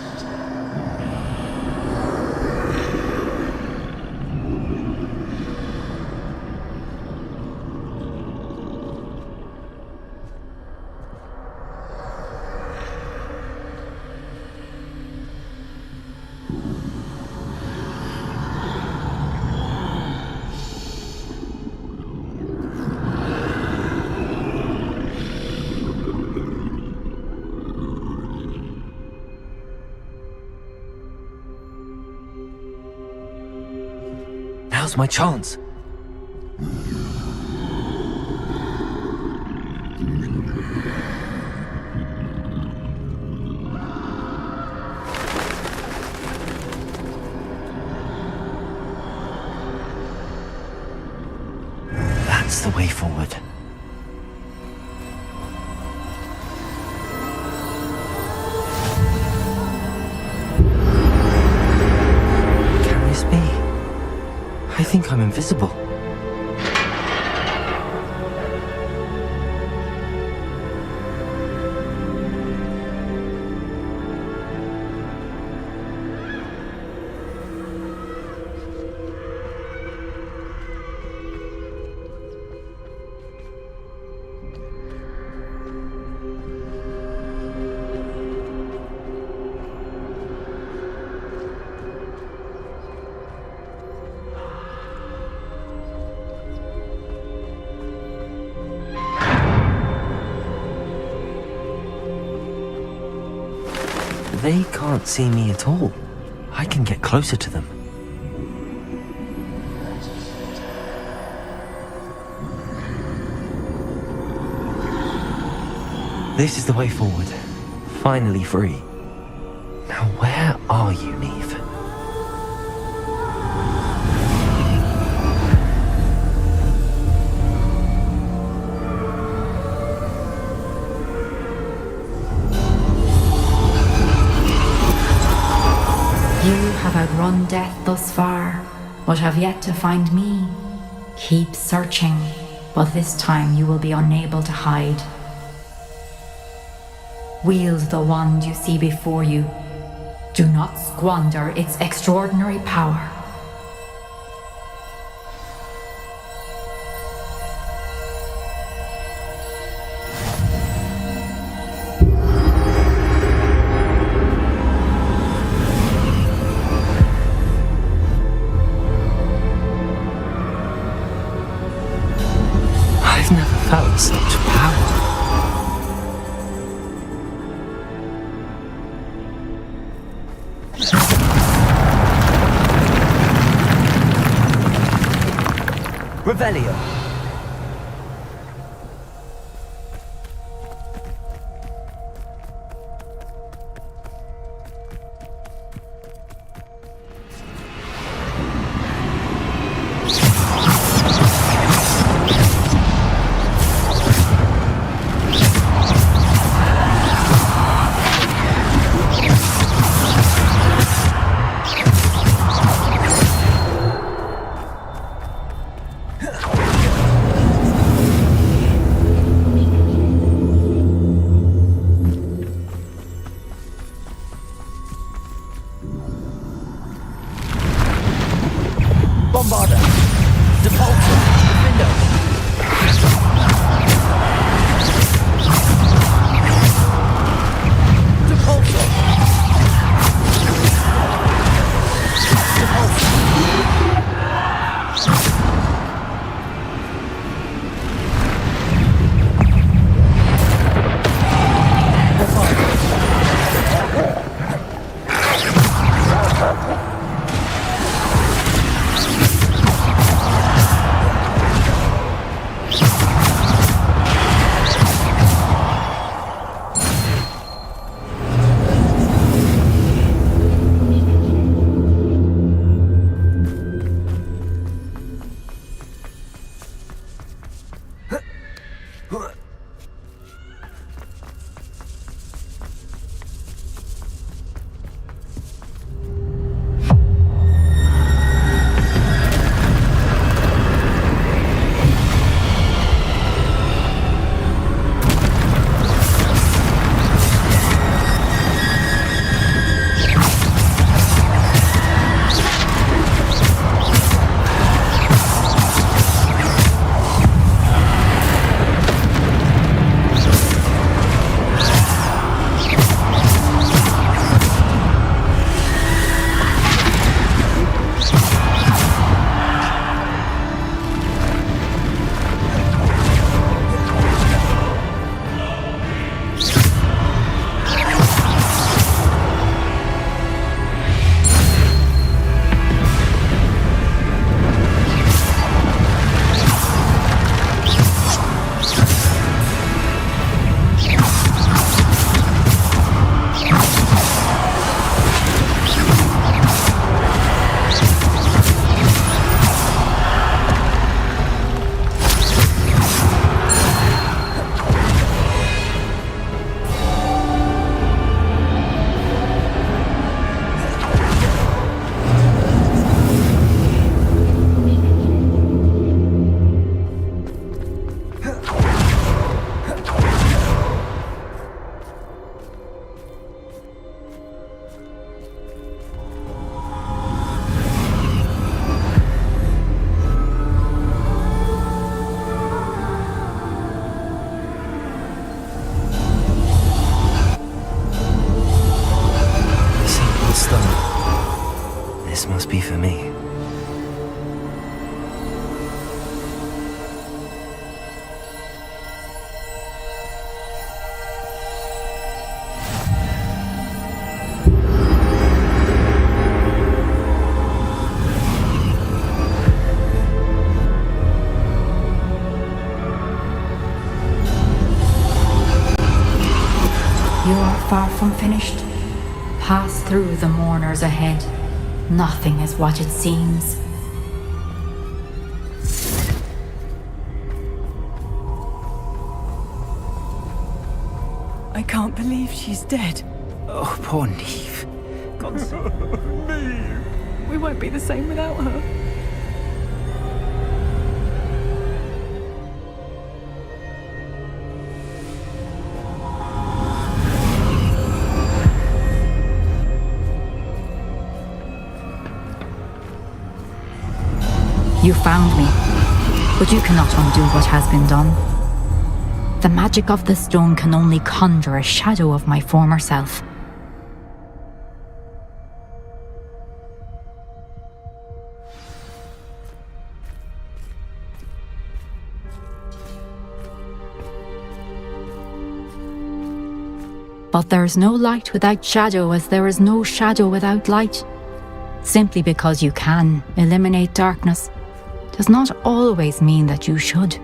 Now's my chance. That's the way forward. Carries me. I think I'm invisible. They can't see me at all. I can get closer to them. This is the way forward. Finally free. Now where are you, Neve? You have outrun death thus far, but have yet to find me. Keep searching, but this time you will be unable to hide. Wield the wand you see before you. Do not squander its extraordinary power. I've never felt such power. Revelio. Bombarder. Depulso. Defender. Depulso. This must be for me. You are far from finished. Pass through the mourners ahead. Nothing is what it seems. I can't believe she's dead. Oh, poor Neve. God's... We won't be the same without her. You found me, but you cannot undo what has been done. The magic of the stone can only conjure a shadow of my former self. But there is no light without shadow, as there is no shadow without light. Simply because you can eliminate darkness does not always mean that you should.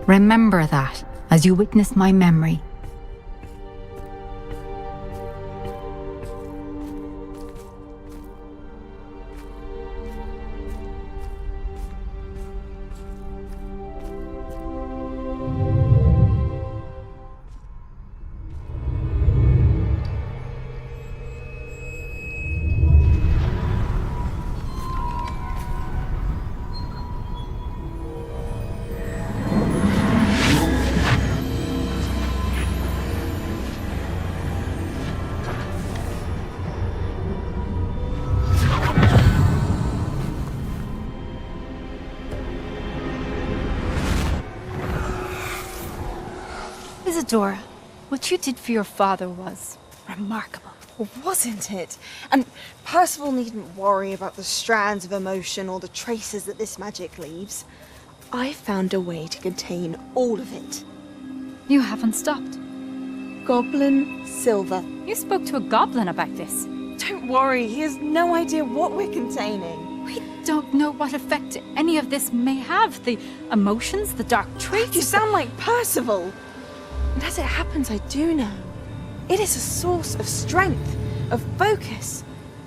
Remember that as you witness my memory. Isadora, what you did for your father was remarkable. Wasn't it? And Percival needn't worry about the strands of emotion or the traces that this magic leaves. I found a way to contain all of it. You haven't stopped. Goblin Silver. You spoke to a goblin about this. Don't worry, he has no idea what we're containing. We don't know what effect any of this may have. The emotions, the dark traits. You sound like Percival. And as it happens, I do know. It is a source of strength, of focus.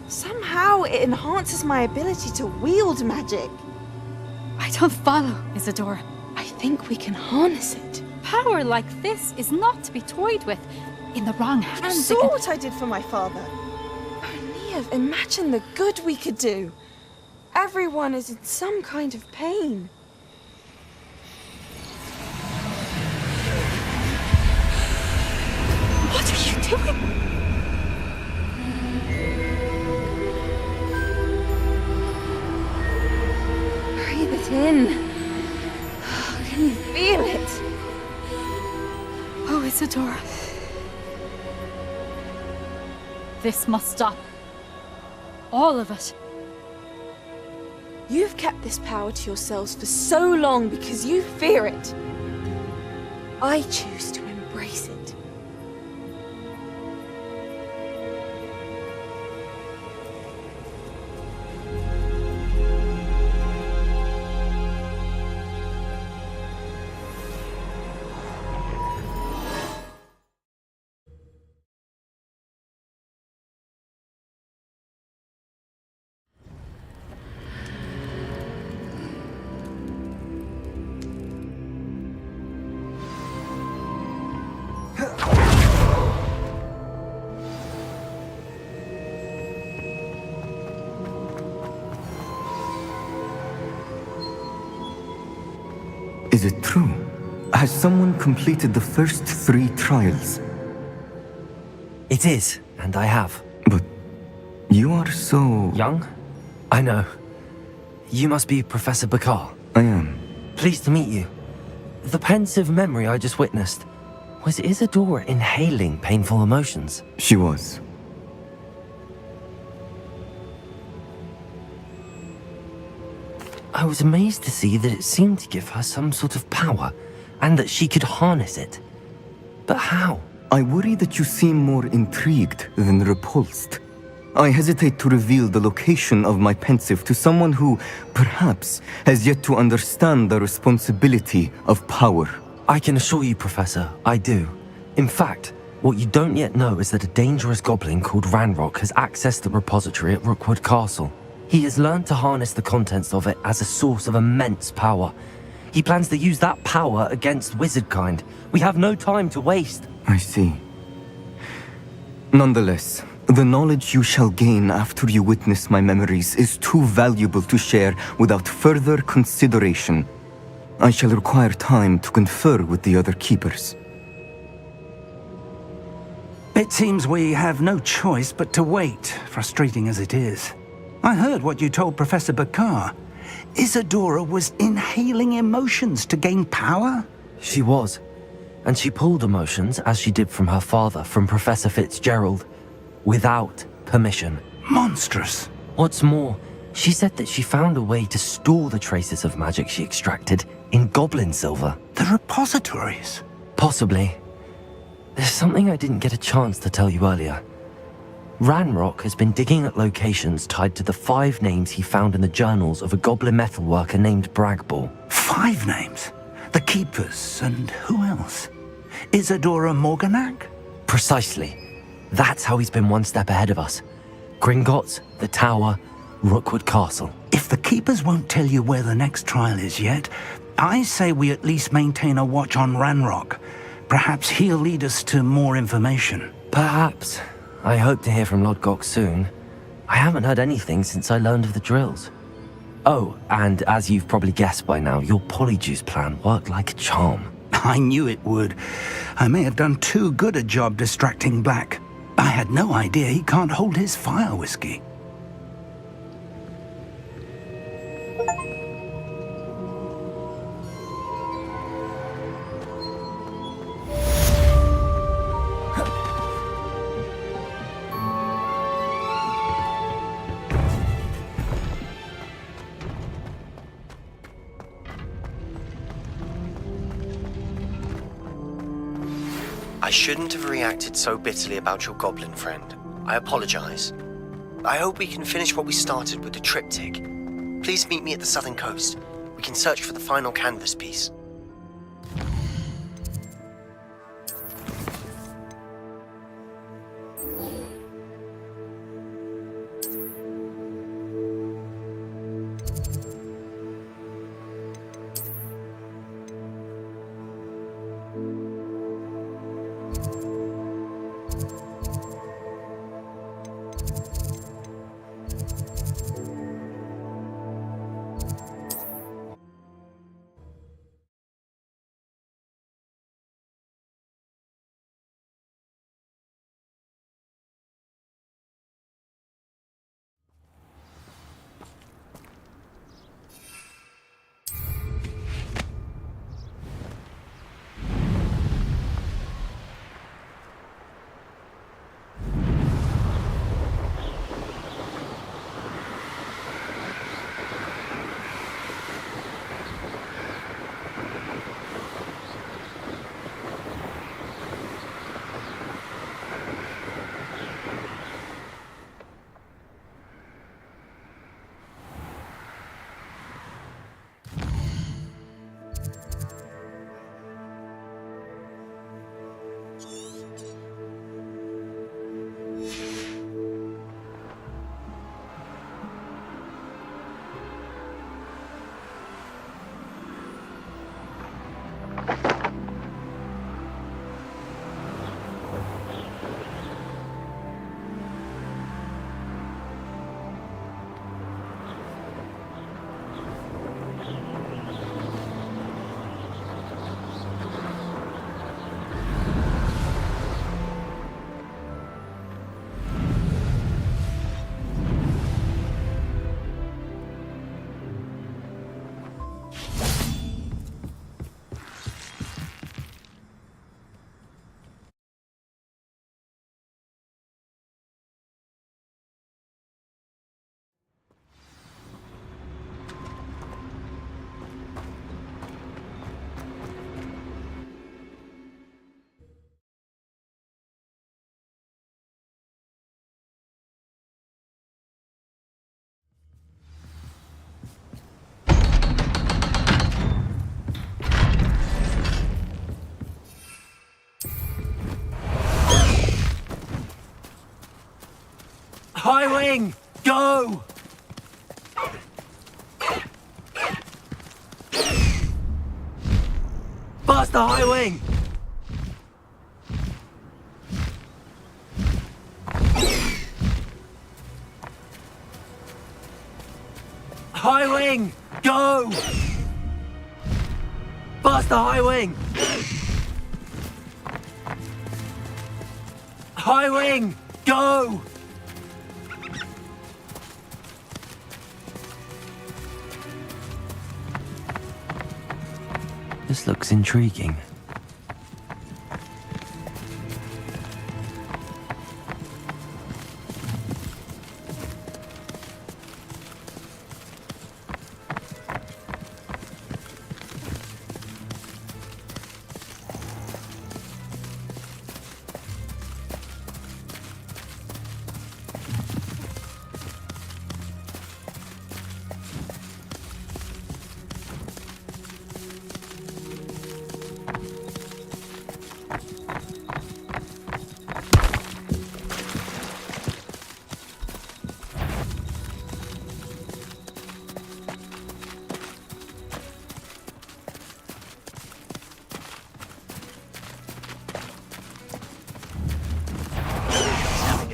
Somehow it enhances my ability to wield magic. I don't follow, Isadora. I think we can harness it. Power like this is not to be toyed with. In the wrong You hands. saw what I did for my father. Oh, Neve, imagine the good we could do. Everyone is in some kind of pain. What are you doing? Breathe it in. Can you feel it? Oh, Isadora. This must stop. All of it. You've kept this power to yourselves for so long because you fear it. I choose to embrace it. Is it true? Has someone completed the first 3 trials? It is, and I have. But you are so... Young? I know. You must be Professor Bakar. I am. Pleased to meet you. The pensive memory I just witnessed. Was Isadora inhaling painful emotions? She was. I was amazed to see that it seemed to give her some sort of power, and that she could harness it. But how? I worry that you seem more intrigued than repulsed. I hesitate to reveal the location of my pensive to someone who, perhaps, has yet to understand the responsibility of power. I can assure you, Professor, I do. In fact, what you don't yet know is that a dangerous goblin called Ranrock has accessed the repository at Rookwood Castle. He has learned to harness the contents of it as a source of immense power. He plans to use that power against wizardkind. We have no time to waste. I see. Nonetheless, the knowledge you shall gain after you witness my memories is too valuable to share without further consideration. I shall require time to confer with the other keepers. It seems we have no choice but to wait, frustrating as it is. I heard what you told Professor Bakar. Isadora was inhaling emotions to gain power? She was. And she pulled emotions, as she did from her father, from Professor Fitzgerald, without permission. Monstrous. What's more, she said that she found a way to store the traces of magic she extracted in goblin silver. The repositories? Possibly. There's something I didn't get a chance to tell you earlier. Ranrock has been digging at locations tied to the 5 names he found in the journals of a goblin metalworker named Bragball. 5 names? The Keepers, and who else? Isadora Morganac? Precisely. That's how he's been one step ahead of us. Gringotts, the Tower, Rookwood Castle. If the Keepers won't tell you where the next trial is yet, I say we at least maintain a watch on Ranrock. Perhaps he'll lead us to more information. Perhaps. I hope to hear from Lodgok soon. I haven't heard anything since I learned of the drills. Oh, and as you've probably guessed by now, your Polyjuice plan worked like a charm. I knew it would. I may have done too good a job distracting Black. I had no idea he can't hold his fire whiskey. I shouldn't have reacted so bitterly about your goblin friend. I apologize. I hope we can finish what we started with the triptych. Please meet me at the southern coast. We can search for the final canvas piece. High wing, go! Faster, high wing! High wing, go! Faster, high wing! High wing, go! This looks intriguing.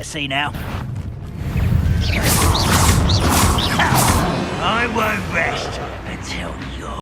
See now. I won't rest until